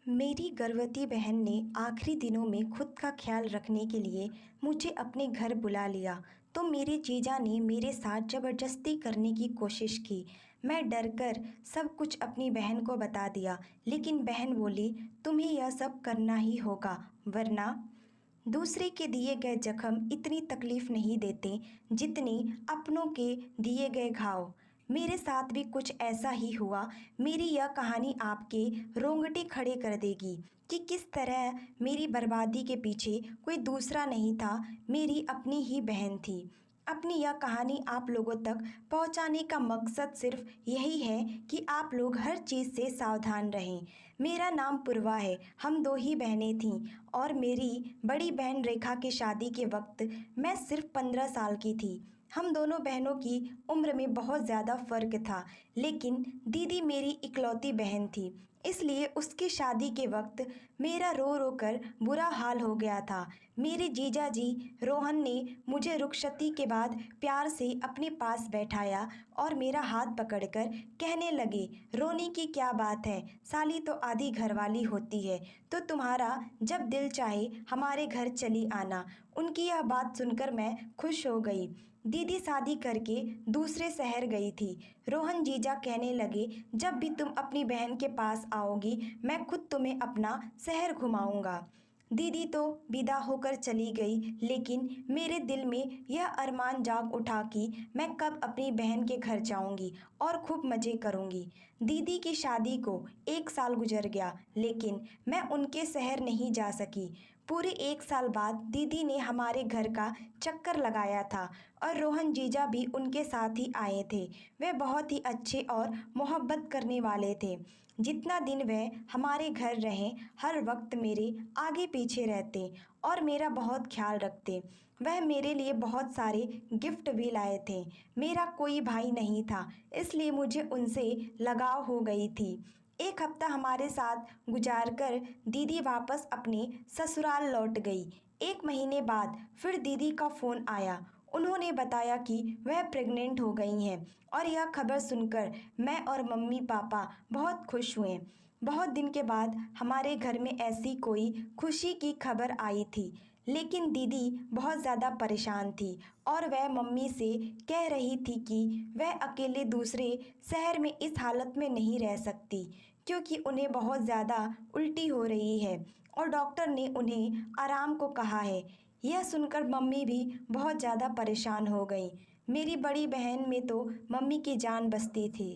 मेरी गर्भवती बहन ने आखिरी दिनों में खुद का ख्याल रखने के लिए मुझे अपने घर बुला लिया तो मेरे जीजा ने मेरे साथ ज़बरदस्ती करने की कोशिश की। मैं डरकर सब कुछ अपनी बहन को बता दिया, लेकिन बहन बोली, तुम्हें यह सब करना ही होगा, वरना दूसरे के दिए गए जख्म इतनी तकलीफ़ नहीं देते जितनी अपनों के दिए गए घाव। मेरे साथ भी कुछ ऐसा ही हुआ। मेरी यह कहानी आपके रोंगटे खड़े कर देगी कि किस तरह मेरी बर्बादी के पीछे कोई दूसरा नहीं था, मेरी अपनी ही बहन थी। अपनी यह कहानी आप लोगों तक पहुंचाने का मकसद सिर्फ यही है कि आप लोग हर चीज़ से सावधान रहें। मेरा नाम पूर्वा है। हम दो ही बहनें थीं और मेरी बड़ी बहन रेखा की शादी के वक्त मैं सिर्फ 15 साल की थी। हम दोनों बहनों की उम्र में बहुत ज़्यादा फ़र्क था, लेकिन दीदी मेरी इकलौती बहन थी, इसलिए उसकी शादी के वक्त मेरा रो रो कर बुरा हाल हो गया था। मेरे जीजा जी रोहन ने मुझे रुखसती के बाद प्यार से अपने पास बैठाया और मेरा हाथ पकड़कर कहने लगे, रोने की क्या बात है, साली तो आधी घरवाली होती है, तो तुम्हारा जब दिल चाहे हमारे घर चली आना। उनकी यह बात सुनकर मैं खुश हो गई। दीदी शादी करके दूसरे शहर गई थी। रोहन जीजा कहने लगे, जब भी तुम अपनी बहन के पास आओगी मैं खुद तुम्हें अपना शहर घुमाऊंगा। दीदी तो विदा होकर चली गई, लेकिन मेरे दिल में यह अरमान जाग उठा कि मैं कब अपनी बहन के घर जाऊंगी और खूब मज़े करूंगी। दीदी की शादी को 1 साल गुजर गया, लेकिन मैं उनके शहर नहीं जा सकी। पूरे 1 साल बाद दीदी ने हमारे घर का चक्कर लगाया था और रोहन जीजा भी उनके साथ ही आए थे। वे बहुत ही अच्छे और मोहब्बत करने वाले थे। जितना दिन वह हमारे घर रहे, हर वक्त मेरे आगे पीछे रहते और मेरा बहुत ख्याल रखते। वह मेरे लिए बहुत सारे गिफ्ट भी लाए थे। मेरा कोई भाई नहीं था, इसलिए मुझे उनसे लगाव हो गई थी। 1 हफ्ता हमारे साथ गुजार कर दीदी वापस अपने ससुराल लौट गई। 1 महीने बाद फिर दीदी का फ़ोन आया। उन्होंने बताया कि वह प्रेग्नेंट हो गई हैं और यह खबर सुनकर मैं और मम्मी पापा बहुत खुश हुए। बहुत दिन के बाद हमारे घर में ऐसी कोई खुशी की खबर आई थी, लेकिन दीदी बहुत ज़्यादा परेशान थी और वह मम्मी से कह रही थी कि वह अकेले दूसरे शहर में इस हालत में नहीं रह सकती, क्योंकि उन्हें बहुत ज़्यादा उल्टी हो रही है और डॉक्टर ने उन्हें आराम को कहा है। यह सुनकर मम्मी भी बहुत ज़्यादा परेशान हो गई। मेरी बड़ी बहन में तो मम्मी की जान बसती थी।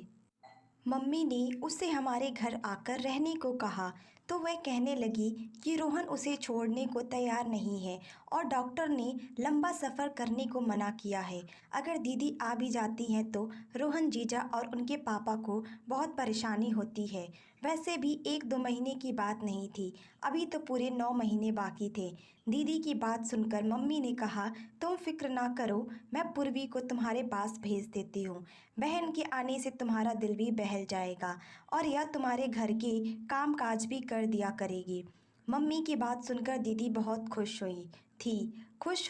मम्मी ने उसे हमारे घर आकर रहने को कहा तो वह कहने लगी कि रोहन उसे छोड़ने को तैयार नहीं है और डॉक्टर ने लंबा सफ़र करने को मना किया है। अगर दीदी आ भी जाती हैं तो रोहन जीजा और उनके पापा को बहुत परेशानी होती है। वैसे भी 1-2 महीने की बात नहीं थी, अभी तो पूरे 9 महीने बाकी थे। दीदी की बात सुनकर मम्मी ने कहा, तुम फिक्र ना करो, मैं पूर्वी को तुम्हारे पास भेज देती हूँ। बहन के आने से तुम्हारा दिल भी बहल जाएगा और यह तुम्हारे घर के काम काज भी कर दिया करेगी। मम्मी की बात सुनकर दीदी बहुत खुश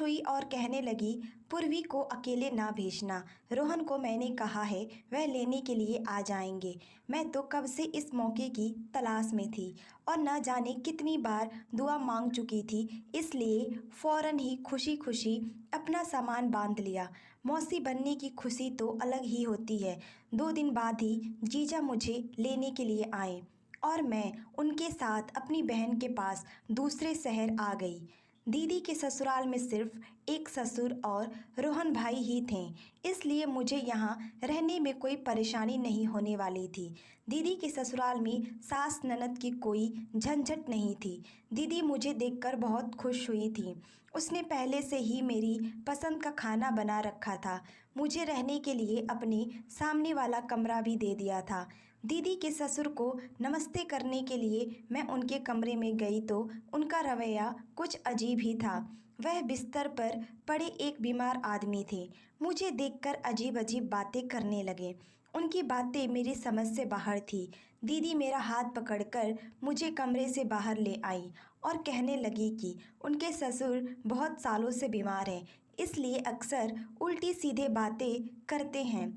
हुई और कहने लगी, पूर्वी को अकेले ना भेजना, रोहन को मैंने कहा है वह लेने के लिए आ जाएंगे। मैं तो कब से इस मौके की तलाश में थी और न जाने कितनी बार दुआ मांग चुकी थी, इसलिए फ़ौरन ही खुशी खुशी अपना सामान बांध लिया। मौसी बनने की खुशी तो अलग ही होती है। 2 दिन बाद ही जीजा मुझे लेने के लिए आए और मैं उनके साथ अपनी बहन के पास दूसरे शहर आ गई। दीदी के ससुराल में सिर्फ एक ससुर और रोहन भाई ही थे, इसलिए मुझे यहाँ रहने में कोई परेशानी नहीं होने वाली थी। दीदी के ससुराल में सास ननद की कोई झंझट नहीं थी। दीदी मुझे देखकर बहुत खुश हुई थी। उसने पहले से ही मेरी पसंद का खाना बना रखा था। मुझे रहने के लिए अपने सामने वाला कमरा भी दे दिया था। दीदी के ससुर को नमस्ते करने के लिए मैं उनके कमरे में गई तो उनका रवैया कुछ अजीब ही था। वह बिस्तर पर पड़े एक बीमार आदमी थे। मुझे देखकर अजीब अजीब बातें करने लगे। उनकी बातें मेरी समझ से बाहर थी। दीदी मेरा हाथ पकड़कर मुझे कमरे से बाहर ले आई और कहने लगी कि उनके ससुर बहुत सालों से बीमार हैं, इसलिए अक्सर उल्टी सीधे बातें करते हैं।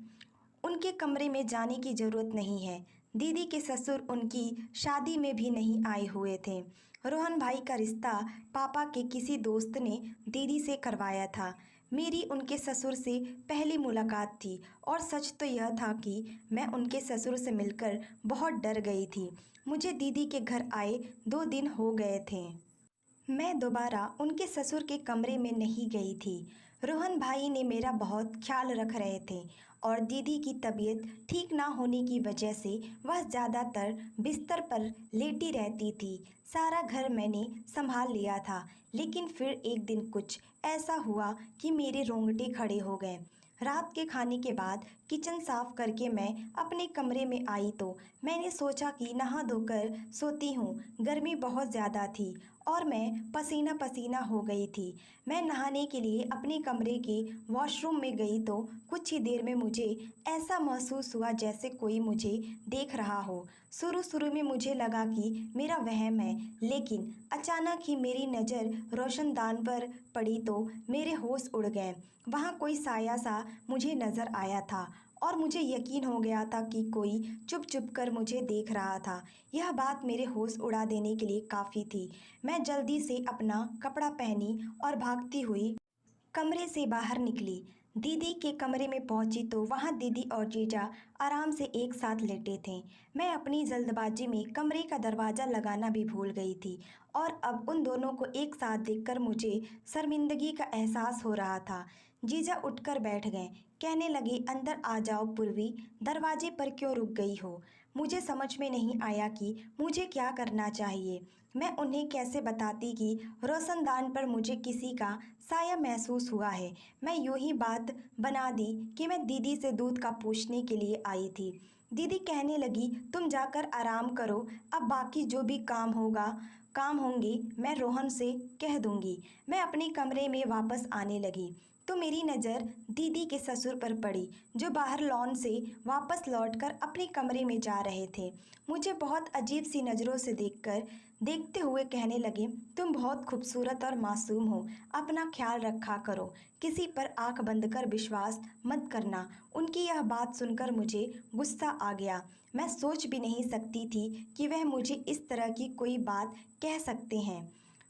उनके कमरे में जाने की ज़रूरत नहीं है। दीदी के ससुर उनकी शादी में भी नहीं आए हुए थे। रोहन भाई का रिश्ता पापा के किसी दोस्त ने दीदी से करवाया था। मेरी उनके ससुर से पहली मुलाकात थी और सच तो यह था कि मैं उनके ससुर से मिलकर बहुत डर गई थी। मुझे दीदी के घर आए 2 दिन हो गए थे। मैं दोबारा उनके ससुर के कमरे में नहीं गई थी। रोहन भाई ने मेरा बहुत ख्याल रख रहे थे और दीदी की तबीयत ठीक ना होने की वजह से वह ज़्यादातर बिस्तर पर लेटी रहती थी। सारा घर मैंने संभाल लिया था, लेकिन फिर एक दिन कुछ ऐसा हुआ कि मेरे रोंगटे खड़े हो गए। रात के खाने के बाद किचन साफ करके मैं अपने कमरे में आई तो मैंने सोचा कि नहा धोकर सोती हूँ। गर्मी बहुत ज़्यादा थी और मैं पसीना पसीना हो गई थी। मैं नहाने के लिए अपने कमरे के वॉशरूम में गई तो कुछ ही देर में मुझे ऐसा महसूस हुआ जैसे कोई मुझे देख रहा हो। शुरू शुरू में मुझे लगा कि मेरा वहम है, लेकिन अचानक ही मेरी नज़र रोशनदान पर पड़ी तो मेरे होश उड़ गए। वहाँ कोई साया सा मुझे नज़र आया था और मुझे यकीन हो गया था कि कोई चुप चुप कर मुझे देख रहा था। यह बात मेरे होश उड़ा देने के लिए काफ़ी थी। मैं जल्दी से अपना कपड़ा पहनी और भागती हुई कमरे से बाहर निकली। दीदी के कमरे में पहुंची तो वहां दीदी और जीजा आराम से एक साथ लेटे थे। मैं अपनी जल्दबाजी में कमरे का दरवाज़ा लगाना भी भूल गई थी और अब उन दोनों को एक साथ देखकर मुझे शर्मिंदगी का एहसास हो रहा था। जीजा उठकर बैठ गए, कहने लगे, अंदर आ जाओ पूर्वी, दरवाजे पर क्यों रुक गई हो। मुझे समझ में नहीं आया कि मुझे क्या करना चाहिए। मैं उन्हें कैसे बताती कि रोशनदान पर मुझे किसी का साया महसूस हुआ है। मैं यूं ही बात बना दी कि मैं दीदी से दूध का पूछने के लिए आई थी। दीदी कहने लगी, तुम जाकर आराम करो, अब बाकी जो भी काम होंगे मैं रोहन से कह दूंगी। मैं अपने कमरे में वापस आने लगी तो मेरी नज़र दीदी के ससुर पर पड़ी, जो बाहर लॉन से वापस लौटकर अपने कमरे में जा रहे थे। मुझे बहुत अजीब सी नज़रों से देखते हुए कहने लगे, तुम बहुत खूबसूरत और मासूम हो, अपना ख्याल रखा करो, किसी पर आंख बंद कर विश्वास मत करना। उनकी यह बात सुनकर मुझे गुस्सा आ गया। मैं सोच भी नहीं सकती थी कि वह मुझे इस तरह की कोई बात कह सकते हैं।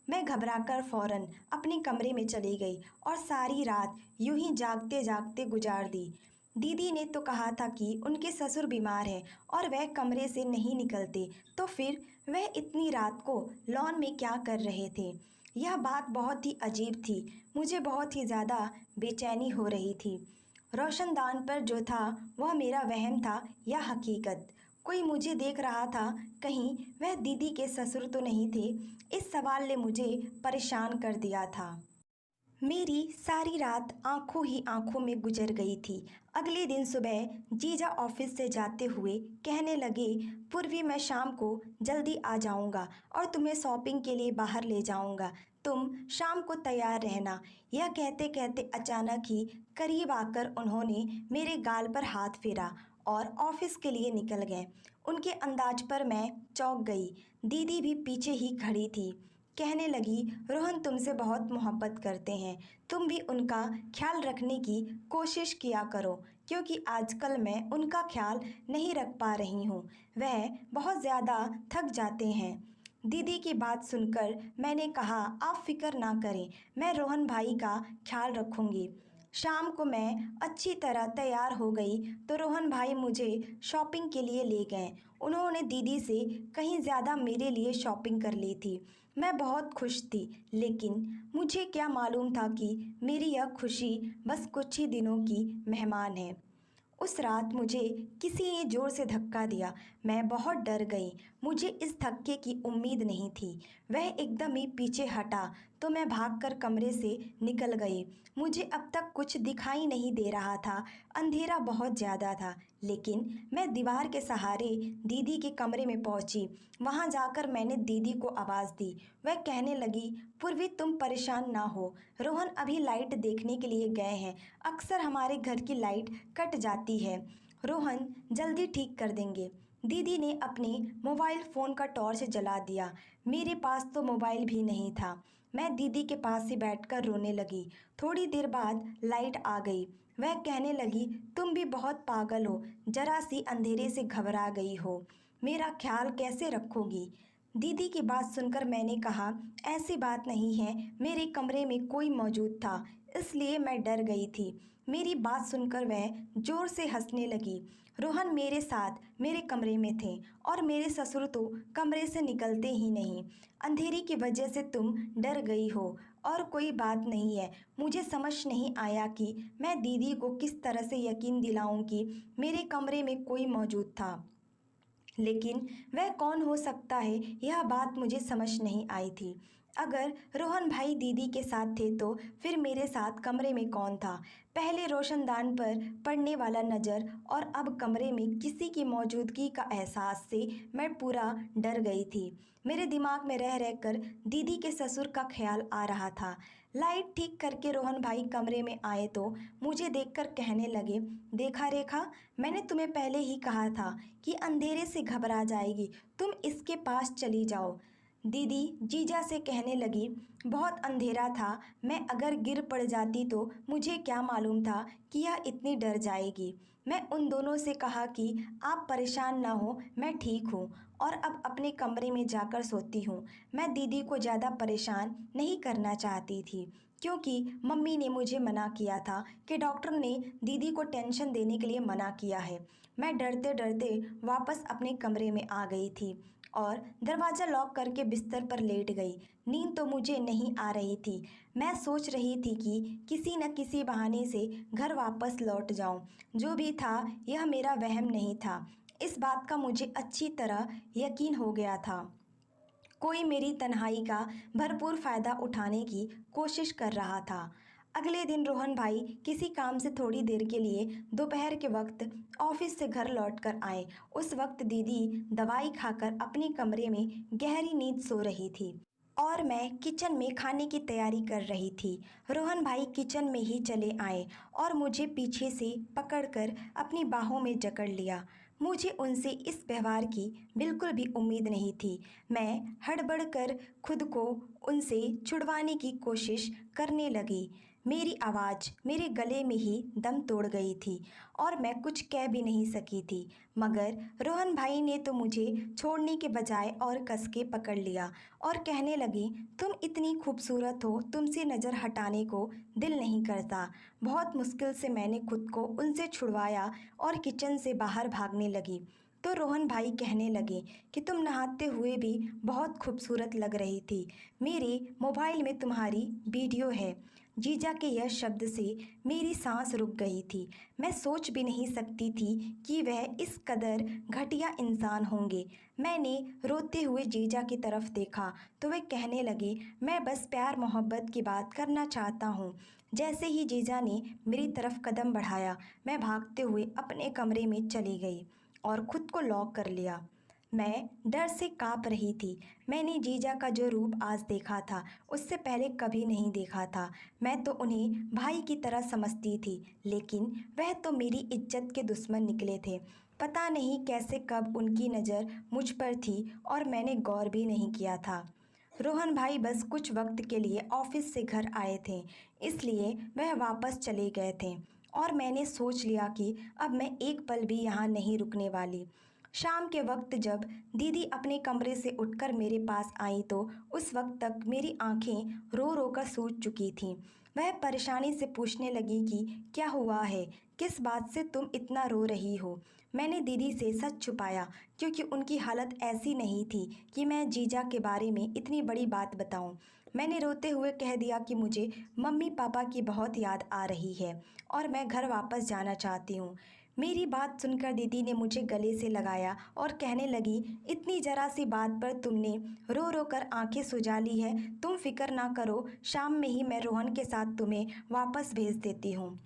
मैं घबराकर फौरन अपने कमरे में चली गई और सारी रात यूं ही जागते जागते गुजार दी। दीदी ने तो कहा था कि उनके ससुर बीमार हैं और वह कमरे से नहीं निकलते, तो फिर वह इतनी रात को लॉन में क्या कर रहे थे। यह बात बहुत ही अजीब थी। मुझे बहुत ही ज़्यादा बेचैनी हो रही थी। रोशनदान पर जो था वह मेरा वहम था या हकीकत। कोई मुझे देख रहा था, कहीं वह दीदी के ससुर तो नहीं थे। इस सवाल ने मुझे परेशान कर दिया था। मेरी सारी रात आंखों ही आंखों में गुजर गई थी। अगले दिन सुबह जीजा ऑफिस से जाते हुए कहने लगे, पूर्वी, मैं शाम को जल्दी आ जाऊंगा और तुम्हें शॉपिंग के लिए बाहर ले जाऊंगा, तुम शाम को तैयार रहना। यह कहते कहते अचानक ही करीब आकर उन्होंने मेरे गाल पर हाथ फेरा और ऑफिस के लिए निकल गए। उनके अंदाज पर मैं चौंक गई। दीदी भी पीछे ही खड़ी थी। कहने लगी, रोहन तुमसे बहुत मोहब्बत करते हैं, तुम भी उनका ख्याल रखने की कोशिश किया करो, क्योंकि आजकल मैं उनका ख्याल नहीं रख पा रही हूँ, वह बहुत ज़्यादा थक जाते हैं। दीदी की बात सुनकर मैंने कहा, आप फिक्र ना करें, मैं रोहन भाई का ख्याल रखूँगी। शाम को मैं अच्छी तरह तैयार हो गई तो रोहन भाई मुझे शॉपिंग के लिए ले गए। उन्होंने दीदी से कहीं ज़्यादा मेरे लिए शॉपिंग कर ली थी। मैं बहुत खुश थी, लेकिन मुझे क्या मालूम था कि मेरी यह खुशी बस कुछ ही दिनों की मेहमान है। उस रात मुझे किसी ने ज़ोर से धक्का दिया। मैं बहुत डर गई। मुझे इस धक्के की उम्मीद नहीं थी। वह एकदम ही पीछे हटा तो मैं भागकर कमरे से निकल गई। मुझे अब तक कुछ दिखाई नहीं दे रहा था। अंधेरा बहुत ज़्यादा था, लेकिन मैं दीवार के सहारे दीदी के कमरे में पहुंची। वहां जाकर मैंने दीदी को आवाज़ दी। वह कहने लगी, पूर्वी, तुम परेशान ना हो, रोहन अभी लाइट देखने के लिए गए हैं। अक्सर हमारे घर की लाइट कट जाती है, रोहन जल्दी ठीक कर देंगे। दीदी ने अपने मोबाइल फ़ोन का टॉर्च जला दिया। मेरे पास तो मोबाइल भी नहीं था। मैं दीदी के पास ही बैठकर रोने लगी। थोड़ी देर बाद लाइट आ गई। वह कहने लगी, तुम भी बहुत पागल हो, जरा सी अंधेरे से घबरा गई हो, मेरा ख्याल कैसे रखोगी। दीदी की बात सुनकर मैंने कहा, ऐसी बात नहीं है, मेरे कमरे में कोई मौजूद था, इसलिए मैं डर गई थी। मेरी बात सुनकर वह जोर से हंसने लगी। रोहन मेरे साथ मेरे कमरे में थे और मेरे ससुर तो कमरे से निकलते ही नहीं। अंधेरी की वजह से तुम डर गई हो और कोई बात नहीं है। मुझे समझ नहीं आया कि मैं दीदी को किस तरह से यकीन दिलाऊं कि मेरे कमरे में कोई मौजूद था। लेकिन वह कौन हो सकता है, यह बात मुझे समझ नहीं आई थी। अगर रोहन भाई दीदी के साथ थे तो फिर मेरे साथ कमरे में कौन था। पहले रोशनदान पर पड़ने वाला नज़र और अब कमरे में किसी की मौजूदगी का एहसास से मैं पूरा डर गई थी। मेरे दिमाग में रह रहकर दीदी के ससुर का ख्याल आ रहा था। लाइट ठीक करके रोहन भाई कमरे में आए तो मुझे देखकर कहने लगे, देखा रेखा, मैंने तुम्हें पहले ही कहा था कि अंधेरे से घबरा जाएगी, तुम इसके पास चली जाओ। दीदी जीजा से कहने लगी, बहुत अंधेरा था, मैं अगर गिर पड़ जाती तो मुझे क्या मालूम था कि यह इतनी डर जाएगी। मैं उन दोनों से कहा कि आप परेशान ना हो, मैं ठीक हूँ और अब अपने कमरे में जाकर सोती हूँ। मैं दीदी को ज़्यादा परेशान नहीं करना चाहती थी, क्योंकि मम्मी ने मुझे मना किया था कि डॉक्टर ने दीदी को टेंशन देने के लिए मना किया है। मैं डरते डरते वापस अपने कमरे में आ गई थी और दरवाज़ा लॉक करके बिस्तर पर लेट गई। नींद तो मुझे नहीं आ रही थी। मैं सोच रही थी कि किसी न किसी बहाने से घर वापस लौट जाऊं। जो भी था, यह मेरा वहम नहीं था। इस बात का मुझे अच्छी तरह यकीन हो गया था। कोई मेरी तन्हाई का भरपूर फ़ायदा उठाने की कोशिश कर रहा था। अगले दिन रोहन भाई किसी काम से थोड़ी देर के लिए दोपहर के वक्त ऑफिस से घर लौट कर आए। उस वक्त दीदी दवाई खाकर अपने कमरे में गहरी नींद सो रही थी और मैं किचन में खाने की तैयारी कर रही थी। रोहन भाई किचन में ही चले आए और मुझे पीछे से पकड़कर अपनी बाहों में जकड़ लिया। मुझे उनसे इस व्यवहार की बिल्कुल भी उम्मीद नहीं थी। मैं हड़बड़ कर खुद को उनसे छुड़वाने की कोशिश करने लगी। मेरी आवाज़ मेरे गले में ही दम तोड़ गई थी और मैं कुछ कह भी नहीं सकी थी। मगर रोहन भाई ने तो मुझे छोड़ने के बजाय और कस के पकड़ लिया और कहने लगी, तुम इतनी खूबसूरत हो, तुमसे नज़र हटाने को दिल नहीं करता। बहुत मुश्किल से मैंने खुद को उनसे छुड़वाया और किचन से बाहर भागने लगी तो रोहन भाई कहने लगे कि तुम नहाते हुए भी बहुत खूबसूरत लग रही थी। मेरे मोबाइल में तुम्हारी वीडियो है। जीजा के यह शब्द से मेरी सांस रुक गई थी। मैं सोच भी नहीं सकती थी कि वह इस कदर घटिया इंसान होंगे। मैंने रोते हुए जीजा की तरफ देखा तो वे कहने लगे, मैं बस प्यार मोहब्बत की बात करना चाहता हूँ। जैसे ही जीजा ने मेरी तरफ कदम बढ़ाया, मैं भागते हुए अपने कमरे में चली गई और खुद को लॉक कर लिया। मैं डर से काँप रही थी। मैंने जीजा का जो रूप आज देखा था, उससे पहले कभी नहीं देखा था। मैं तो उन्हें भाई की तरह समझती थी, लेकिन वह तो मेरी इज्जत के दुश्मन निकले थे। पता नहीं कैसे कब उनकी नज़र मुझ पर थी और मैंने गौर भी नहीं किया था। रोहन भाई बस कुछ वक्त के लिए ऑफिस से घर आए थे, इसलिए वह वापस चले गए थे और मैंने सोच लिया कि अब मैं एक पल भी यहाँ नहीं रुकने वाली। शाम के वक्त जब दीदी अपने कमरे से उठकर मेरे पास आई तो उस वक्त तक मेरी आंखें रो रो कर सूज चुकी थीं। वह परेशानी से पूछने लगी कि क्या हुआ है, किस बात से तुम इतना रो रही हो। मैंने दीदी से सच छुपाया, क्योंकि उनकी हालत ऐसी नहीं थी कि मैं जीजा के बारे में इतनी बड़ी बात बताऊं। मैंने रोते हुए कह दिया कि मुझे मम्मी पापा की बहुत याद आ रही है और मैं घर वापस जाना चाहती हूँ। मेरी बात सुनकर दीदी ने मुझे गले से लगाया और कहने लगी, इतनी जरा सी बात पर तुमने रो रो कर आंखें सुजा ली है। तुम फिक्र ना करो, शाम में ही मैं रोहन के साथ तुम्हें वापस भेज देती हूँ।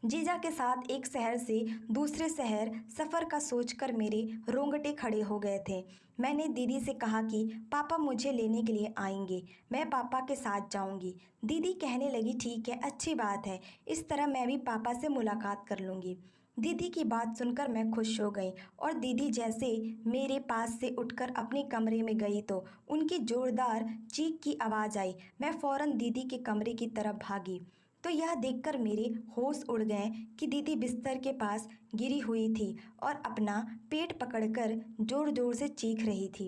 जीजा के साथ एक शहर से दूसरे शहर सफ़र का सोचकर मेरे रोंगटे खड़े हो गए थे। मैंने दीदी से कहा कि पापा मुझे लेने के लिए आएंगे, मैं पापा के साथ जाऊंगी। दीदी कहने लगी, ठीक है, अच्छी बात है, इस तरह मैं भी पापा से मुलाकात कर लूँगी। दीदी की बात सुनकर मैं खुश हो गई और दीदी जैसे मेरे पास से उठकर अपने कमरे में गई तो उनकी ज़ोरदार चीख की आवाज़ आई। मैं फ़ौरन दीदी के कमरे की तरफ भागी तो यह देखकर मेरे होश उड़ गए कि दीदी बिस्तर के पास गिरी हुई थी और अपना पेट पकड़कर ज़ोर ज़ोर से चीख रही थी।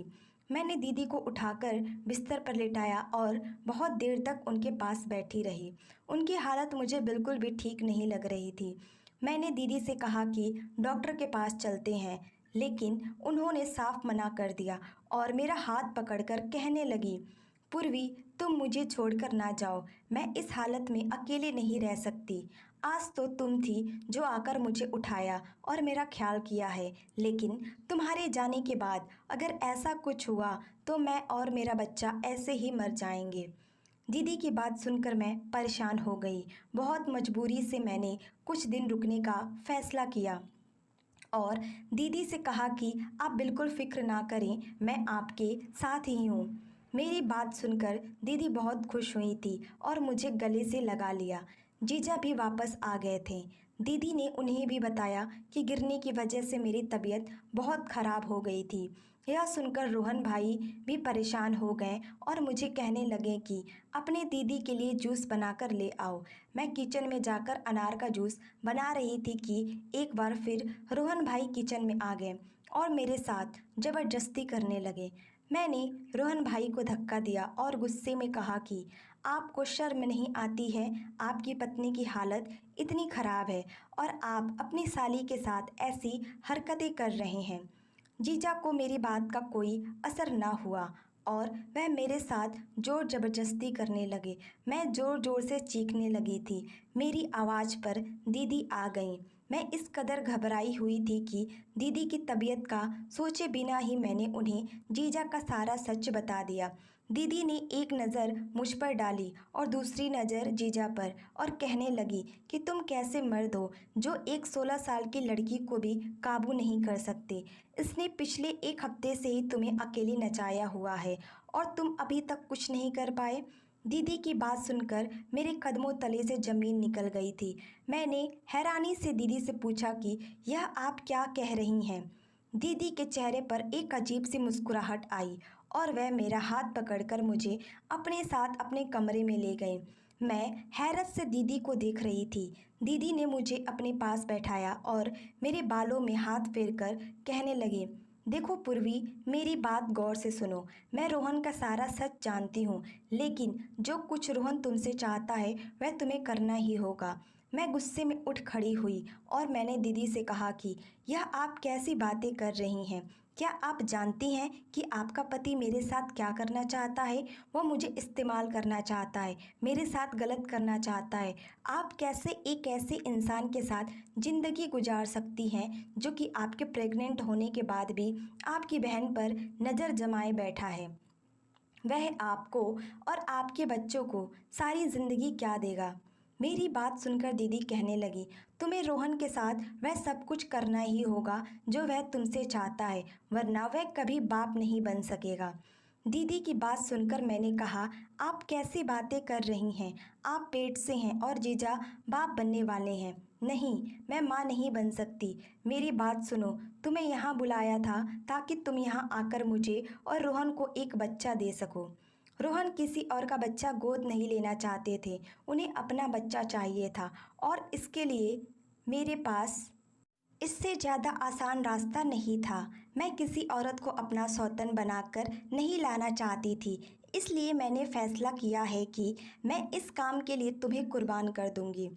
मैंने दीदी को उठाकर बिस्तर पर लेटाया और बहुत देर तक उनके पास बैठी रही। उनकी हालत मुझे बिल्कुल भी ठीक नहीं लग रही थी। मैंने दीदी से कहा कि डॉक्टर के पास चलते हैं, लेकिन उन्होंने साफ मना कर दिया और मेरा हाथ पकड़कर कहने लगी, पूर्वी, तुम मुझे छोड़कर ना जाओ। मैं इस हालत में अकेले नहीं रह सकती। आज तो तुम थी जो आकर मुझे उठाया और मेरा ख्याल किया है, लेकिन तुम्हारे जाने के बाद अगर ऐसा कुछ हुआ तो मैं और मेरा बच्चा ऐसे ही मर जाएंगे। दीदी की बात सुनकर मैं परेशान हो गई। बहुत मजबूरी से मैंने कुछ दिन रुकने का फैसला किया और दीदी से कहा कि आप बिल्कुल फ़िक्र ना करें, मैं आपके साथ ही हूँ। मेरी बात सुनकर दीदी बहुत खुश हुई थी और मुझे गले से लगा लिया। जीजा भी वापस आ गए थे। दीदी ने उन्हें भी बताया कि गिरने की वजह से मेरी तबीयत बहुत ख़राब हो गई थी। यह सुनकर रोहन भाई भी परेशान हो गए और मुझे कहने लगे कि अपने दीदी के लिए जूस बनाकर ले आओ। मैं किचन में जाकर अनार का जूस बना रही थी कि एक बार फिर रोहन भाई किचन में आ गए और मेरे साथ ज़बरदस्ती करने लगे। मैंने रोहन भाई को धक्का दिया और गुस्से में कहा कि आपको शर्म नहीं आती है? आपकी पत्नी की हालत इतनी ख़राब है और आप अपनी साली के साथ ऐसी हरकतें कर रहे हैं। जीजा को मेरी बात का कोई असर ना हुआ और वह मेरे साथ ज़ोर ज़बरदस्ती करने लगे। मैं ज़ोर ज़ोर से चीखने लगी थी। मेरी आवाज़ पर दीदी आ गईं। मैं इस कदर घबराई हुई थी कि दीदी की तबीयत का सोचे बिना ही मैंने उन्हें जीजा का सारा सच बता दिया। दीदी ने एक नज़र मुझ पर डाली और दूसरी नज़र जीजा पर और कहने लगी कि तुम कैसे मर्द हो जो एक 16 साल की लड़की को भी काबू नहीं कर सकते। इसने पिछले एक हफ्ते से ही तुम्हें अकेले नचाया हुआ है और तुम अभी तक कुछ नहीं कर पाए। दीदी की बात सुनकर मेरे कदमों तले से ज़मीन निकल गई थी। मैंने हैरानी से दीदी से पूछा कि यह आप क्या कह रही हैं? दीदी के चेहरे पर एक अजीब सी मुस्कुराहट आई और वह मेरा हाथ पकड़कर मुझे अपने साथ अपने कमरे में ले गए। मैं हैरत से दीदी को देख रही थी। दीदी ने मुझे अपने पास बैठाया और मेरे बालों में हाथ फेरकर कहने लगे, देखो पूर्वी, मेरी बात गौर से सुनो। मैं रोहन का सारा सच जानती हूँ, लेकिन जो कुछ रोहन तुमसे चाहता है वह तुम्हें करना ही होगा। मैं गुस्से में उठ खड़ी हुई और मैंने दीदी से कहा कि यह आप कैसी बातें कर रही हैं? क्या आप जानती हैं कि आपका पति मेरे साथ क्या करना चाहता है? वो मुझे इस्तेमाल करना चाहता है, मेरे साथ गलत करना चाहता है। आप कैसे एक ऐसे इंसान के साथ ज़िंदगी गुजार सकती हैं जो कि आपके प्रेग्नेंट होने के बाद भी आपकी बहन पर नज़र जमाए बैठा है? वह आपको और आपके बच्चों को सारी ज़िंदगी क्या देगा? मेरी बात सुनकर दीदी कहने लगी, तुम्हें रोहन के साथ वह सब कुछ करना ही होगा जो वह तुमसे चाहता है, वरना वह कभी बाप नहीं बन सकेगा। दीदी की बात सुनकर मैंने कहा, आप कैसी बातें कर रही हैं? आप पेट से हैं और जीजा बाप बनने वाले हैं। नहीं, मैं माँ नहीं बन सकती। मेरी बात सुनो, तुम्हें यहाँ बुलाया था ताकि तुम यहाँ आकर मुझे और रोहन को एक बच्चा दे सको। रोहन किसी और का बच्चा गोद नहीं लेना चाहते थे, उन्हें अपना बच्चा चाहिए था और इसके लिए मेरे पास इससे ज़्यादा आसान रास्ता नहीं था। मैं किसी औरत को अपना सौतन बनाकर नहीं लाना चाहती थी, इसलिए मैंने फैसला किया है कि मैं इस काम के लिए तुम्हें कुर्बान कर दूंगी।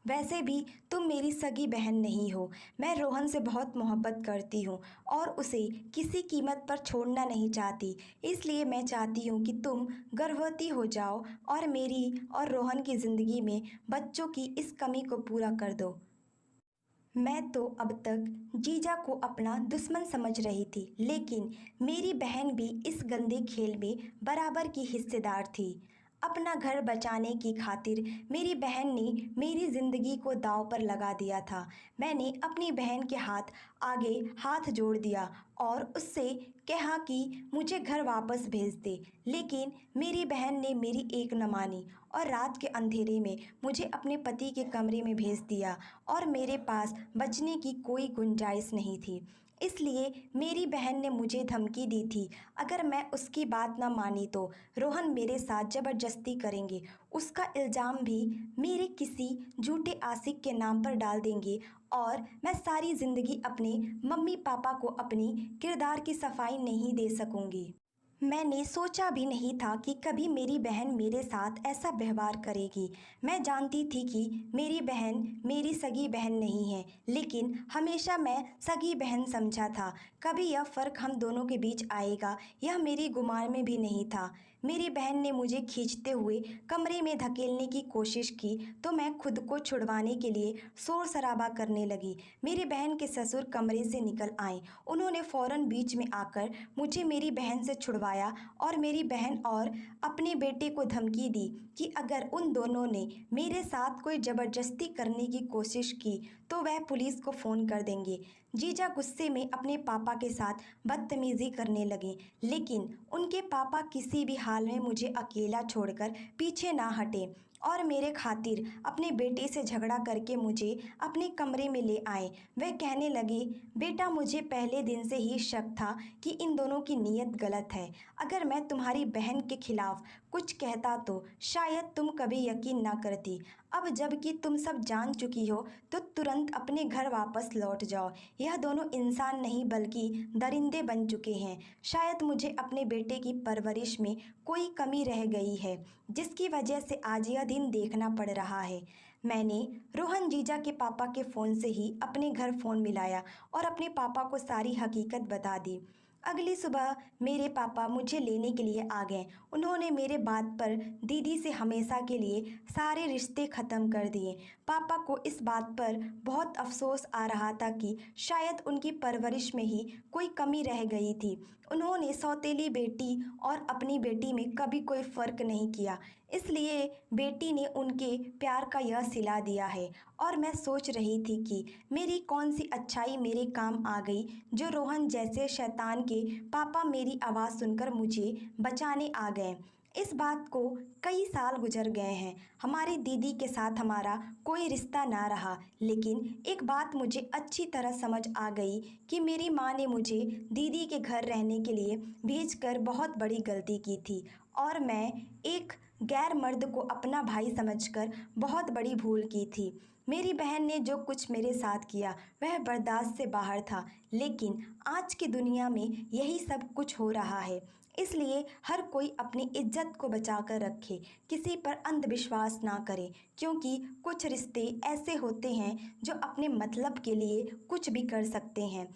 वैसे भी तुम मेरी सगी बहन नहीं हो। मैं रोहन से बहुत मोहब्बत करती हूँ और उसे किसी कीमत पर छोड़ना नहीं चाहती। इसलिए मैं चाहती हूँ कि तुम गर्भवती हो जाओ और मेरी और रोहन की ज़िंदगी में बच्चों की इस कमी को पूरा कर दो। मैं तो अब तक जीजा को अपना दुश्मन समझ रही थी, लेकिन मेरी बहन भी इस गंदे खेल में बराबर की हिस्सेदार थी। अपना घर बचाने की खातिर मेरी बहन ने मेरी ज़िंदगी को दांव पर लगा दिया था। मैंने अपनी बहन के हाथ आगे हाथ जोड़ दिया और उससे कहा कि मुझे घर वापस भेज दे, लेकिन मेरी बहन ने मेरी एक न मानी और रात के अंधेरे में मुझे अपने पति के कमरे में भेज दिया और मेरे पास बचने की कोई गुंजाइश नहीं थी। इसलिए मेरी बहन ने मुझे धमकी दी थी, अगर मैं उसकी बात ना मानी तो रोहन मेरे साथ ज़बरदस्ती करेंगे। उसका इल्ज़ाम भी मेरे किसी झूठे आशिक के नाम पर डाल देंगे और मैं सारी ज़िंदगी अपने मम्मी पापा को अपनी किरदार की सफाई नहीं दे सकूंगी। मैंने सोचा भी नहीं था कि कभी मेरी बहन मेरे साथ ऐसा व्यवहार करेगी। मैं जानती थी कि मेरी बहन मेरी सगी बहन नहीं है, लेकिन हमेशा मैं सगी बहन समझा था। कभी यह फ़र्क हम दोनों के बीच आएगा, यह मेरी गुमान में भी नहीं था। मेरी बहन ने मुझे खींचते हुए कमरे में धकेलने की कोशिश की तो मैं खुद को छुड़वाने के लिए शोर शराबा करने लगी। मेरी बहन के ससुर कमरे से निकल आए। उन्होंने फ़ौरन बीच में आकर मुझे मेरी बहन से छुड़वाया और मेरी बहन और अपने बेटे को धमकी दी कि अगर उन दोनों ने मेरे साथ कोई ज़बरदस्ती करने की कोशिश की तो वह पुलिस को फ़ोन कर देंगे। जीजा गुस्से में अपने पापा के साथ बदतमीज़ी करने लगे, लेकिन उनके पापा किसी भी हाल में मुझे अकेला छोड़कर पीछे ना हटे और मेरे खातिर अपने बेटे से झगड़ा करके मुझे अपने कमरे में ले आए। वह कहने लगे, बेटा मुझे पहले दिन से ही शक था कि इन दोनों की नीयत गलत है। अगर मैं तुम्हारी बहन के खिलाफ कुछ कहता तो शायद तुम कभी यकीन ना करती। अब जबकि तुम सब जान चुकी हो तो तुरंत अपने घर वापस लौट जाओ। यह दोनों इंसान नहीं बल्कि दरिंदे बन चुके हैं। शायद मुझे अपने बेटे की परवरिश में कोई कमी रह गई है, जिसकी वजह से आज यह दिन देखना पड़ रहा है। मैंने रोहन जीजा के पापा के फ़ोन से ही अपने घर फ़ोन मिलाया और अपने पापा को सारी हकीकत बता दी। अगली सुबह मेरे पापा मुझे लेने के लिए आ गए। उन्होंने मेरे बात पर दीदी से हमेशा के लिए सारे रिश्ते ख़त्म कर दिए। पापा को इस बात पर बहुत अफसोस आ रहा था कि शायद उनकी परवरिश में ही कोई कमी रह गई थी। उन्होंने सौतेली बेटी और अपनी बेटी में कभी कोई फ़र्क नहीं किया, इसलिए बेटी ने उनके प्यार का यह सिला दिया है। और मैं सोच रही थी कि मेरी कौन सी अच्छाई मेरे काम आ गई जो रोहन जैसे शैतान के पापा मेरी आवाज़ सुनकर मुझे बचाने आ गए। इस बात को कई साल गुजर गए हैं, हमारी दीदी के साथ हमारा कोई रिश्ता ना रहा, लेकिन एक बात मुझे अच्छी तरह समझ आ गई कि मेरी माँ ने मुझे दीदी के घर रहने के लिए भेजकर बहुत बड़ी गलती की थी और मैं एक गैर मर्द को अपना भाई समझकर बहुत बड़ी भूल की थी। मेरी बहन ने जो कुछ मेरे साथ किया वह बर्दाश्त से बाहर था, लेकिन आज की दुनिया में यही सब कुछ हो रहा है। इसलिए हर कोई अपनी इज्जत को बचा कर रखे, किसी पर अंधविश्वास ना करे, क्योंकि कुछ रिश्ते ऐसे होते हैं जो अपने मतलब के लिए कुछ भी कर सकते हैं।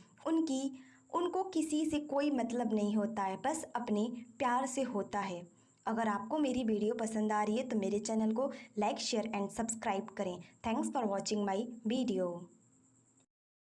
उनको किसी से कोई मतलब नहीं होता है, बस अपने प्यार से होता है। अगर आपको मेरी वीडियो पसंद आ रही है तो मेरे चैनल को लाइक शेयर एंड सब्सक्राइब करें। Thanks for watching my video.